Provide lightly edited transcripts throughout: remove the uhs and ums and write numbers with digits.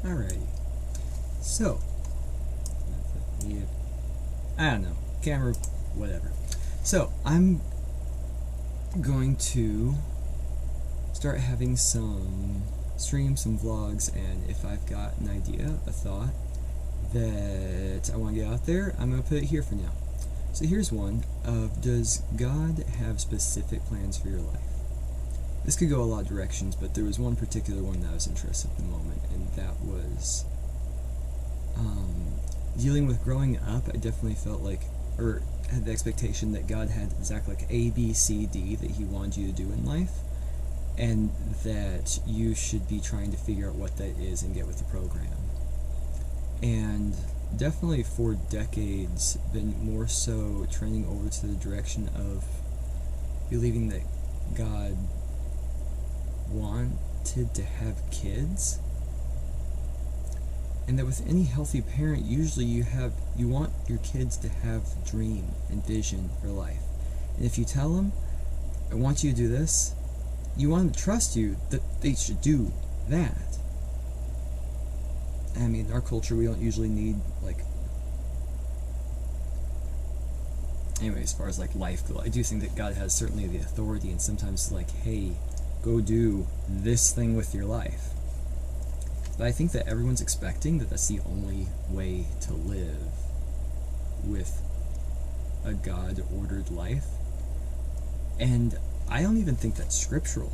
Alrighty. So, I don't know. Camera, whatever. So, I'm going to start having some streams, some vlogs, and if I've got an idea, a thought that I want to get out there, I'm going to put it here for now. So here's one of, does God have specific plans for your life? This could go a lot of directions, but there was one particular one that I was interested in at the moment, and that was dealing with growing up. I definitely felt like, or had the expectation that God had exactly like A, B, C, D that He wanted you to do in life, and that you should be trying to figure out what that is and get with the program. And definitely for decades been more so trending over to the direction of believing that God wanted to have kids, and that with any healthy parent, usually you want your kids to have dream and vision for life. And if you tell them, I want you to do this, you want them to trust you that they should do that. I mean, in our culture, we don't usually need, like, anyway, as far as like life goal, I do think that God has certainly the authority, and sometimes like, hey, go do this thing with your life. But I think that everyone's expecting that that's the only way to live with a God-ordered life. And I don't even think that's scriptural.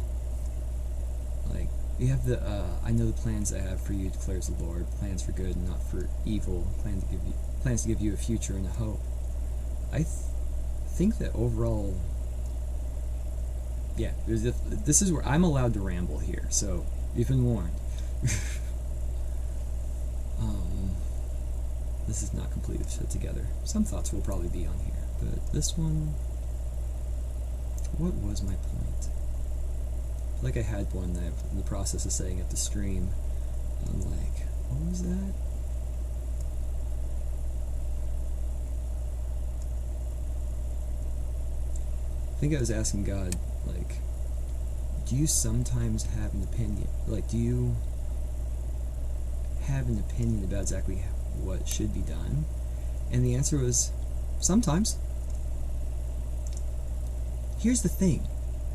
Like, you have the, I know the plans I have for you, declares the Lord, plans for good and not for evil, plans to give you a future and a hope. I think that overall, yeah, this is where I'm allowed to ramble here, so you've been warned. This is not completely put together. Some thoughts will probably be on here, but this one, what was my point? I feel like I had one that in the process of setting up the stream, I'm like, what was that? I think I was asking God, like, do you sometimes have an opinion? Like, do you have an opinion about exactly what should be done? And the answer was, sometimes. Here's the thing.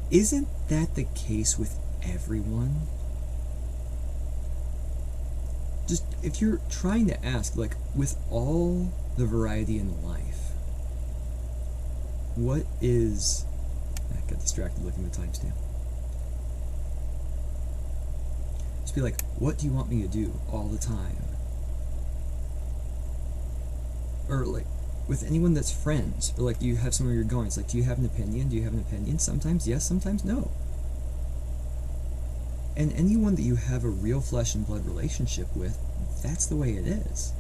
Isn't that the case with everyone? Just, if you're trying to ask, like, with all the variety in life, what is... I got distracted looking at the timestamp. Just be like, what do you want me to do all the time? Or like, with anyone that's friends, or like, do you have somewhere you're going? It's like, do you have an opinion? Do you have an opinion? Sometimes yes, sometimes no. And anyone that you have a real flesh and blood relationship with, that's the way it is.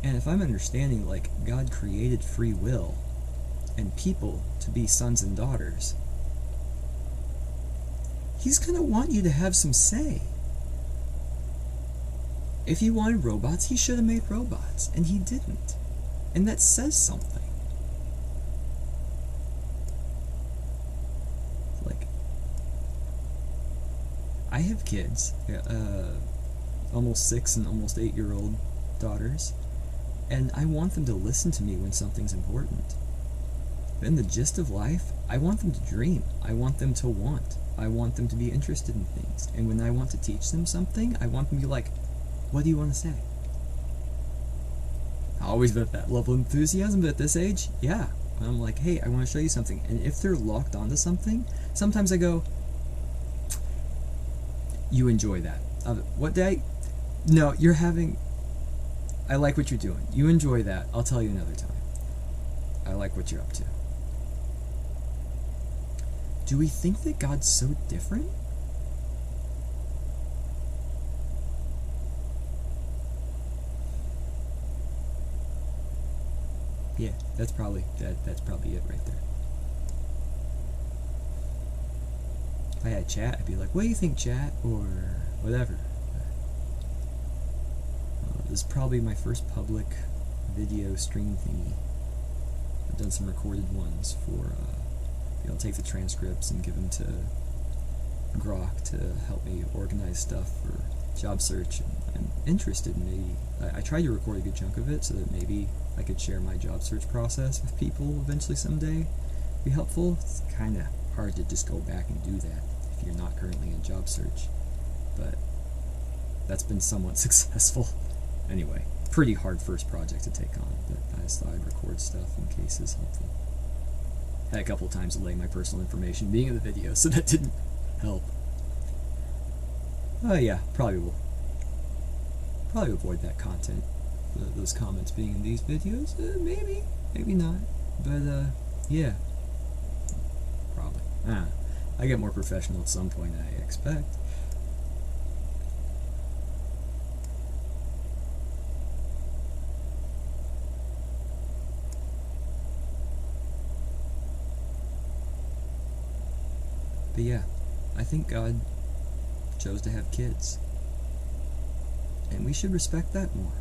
And if I'm understanding, like, God created free will and people to be sons and daughters, He's gonna want you to have some say. If He wanted robots, He should have made robots, and He didn't. And that says something. Like, I have kids, almost 6 and almost 8-year-old daughters, and I want them to listen to me when something's important. But in the gist of life, I want them to dream. I want them to want. I want them to be interested in things. And when I want to teach them something, I want them to be like, what do you want to say? Always been at that level of enthusiasm, but at this age, yeah. I'm like, hey, I want to show you something. And if they're locked onto something, sometimes I go, you enjoy that. What day? No, you're having... I like what you're doing. You enjoy that. I'll tell you another time. I like what you're up to. Do we think that God's so different? Yeah, that's probably it right there. If I had chat, I'd be like, what do you think, chat? Or whatever. This is probably my first public video stream thingy. I've done some recorded ones for, I'll take the transcripts and give them to Grok to help me organize stuff for job search. I'm interested in maybe, I tried to record a good chunk of it so that maybe I could share my job search process with people eventually someday. Be helpful. It's kind of hard to just go back and do that if you're not currently in job search, but that's been somewhat successful. Anyway, pretty hard first project to take on, but I just thought I'd record stuff in case it's helpful. Had a couple times delay my personal information being in the video, so that didn't help. Yeah, probably will. Probably avoid that content, those comments being in these videos. Maybe not. But yeah, probably. I get more professional at some point, I expect. But yeah, I think God chose to have kids, and we should respect that more.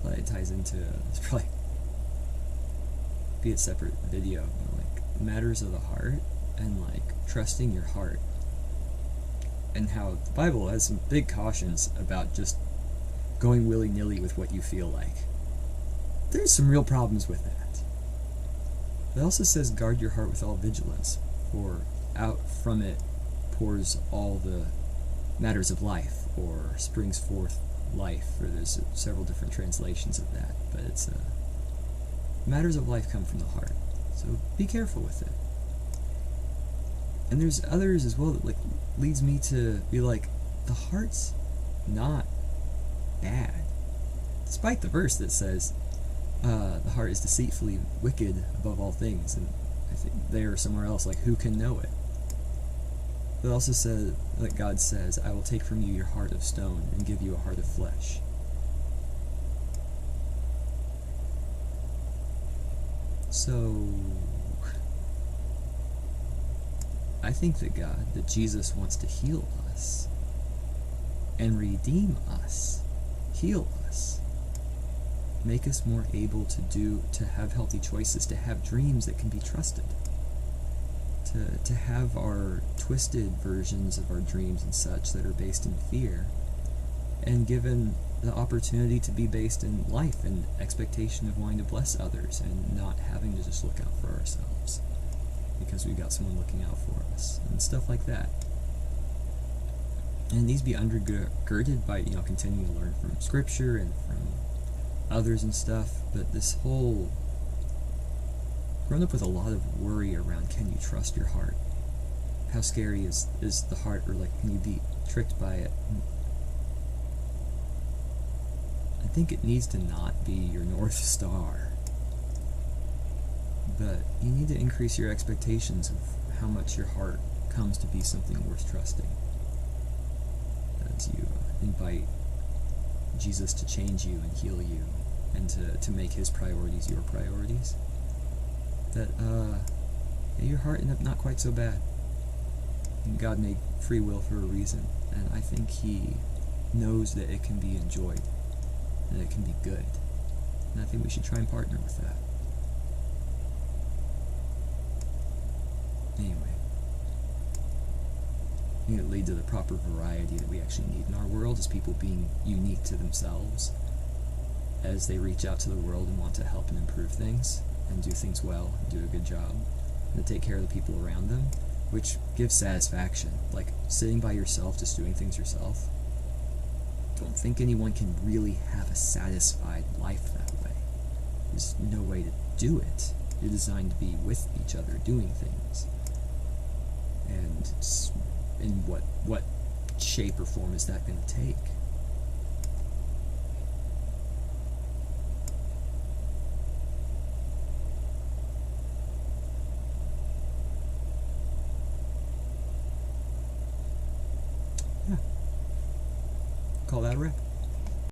But it ties into, it's probably be a separate video, but like matters of the heart and like trusting your heart, and how the Bible has some big cautions about just going willy-nilly with what you feel like. There's some real problems with that. It also says guard your heart with all vigilance, for out from it pours all the matters of life, or springs forth life, or there's several different translations of that, but it's matters of life come from the heart, so be careful with it. And there's others as well that like leads me to be like, the heart's not bad, despite the verse that says the heart is deceitfully wicked above all things, and I think there or somewhere else, like, who can know it? But it also says that God says, I will take from you your heart of stone and give you a heart of flesh. So I think that Jesus wants to heal us and redeem us, heal us, make us more able to have healthy choices, to have dreams that can be trusted, to have our twisted versions of our dreams and such that are based in fear, and given the opportunity to be based in life and expectation of wanting to bless others and not having to just look out for ourselves because we've got someone looking out for us and stuff like that. And it needs to be undergirded by, continuing to learn from scripture and from others and stuff, but this whole grown up with a lot of worry around, can you trust your heart? How scary is the heart, or like, can you be tricked by it? I think it needs to not be your North Star, but you need to increase your expectations of how much your heart comes to be something worth trusting, as you invite Jesus to change you and heal you, and to make his priorities your priorities. That your heart ended up not quite so bad. And God made free will for a reason, and I think he knows that it can be enjoyed, and it can be good. And I think we should try and partner with that. Anyway, I think it leads to the proper variety that we actually need in our world, as people being unique to themselves as they reach out to the world and want to help and improve things and do things well and do a good job and to take care of the people around them, which gives satisfaction. Like sitting by yourself, just doing things yourself. Don't think anyone can really have a satisfied life that way. There's no way to do it. You're designed to be with each other doing things. And in what shape or form is that going to take? Yeah. Call that a wrap.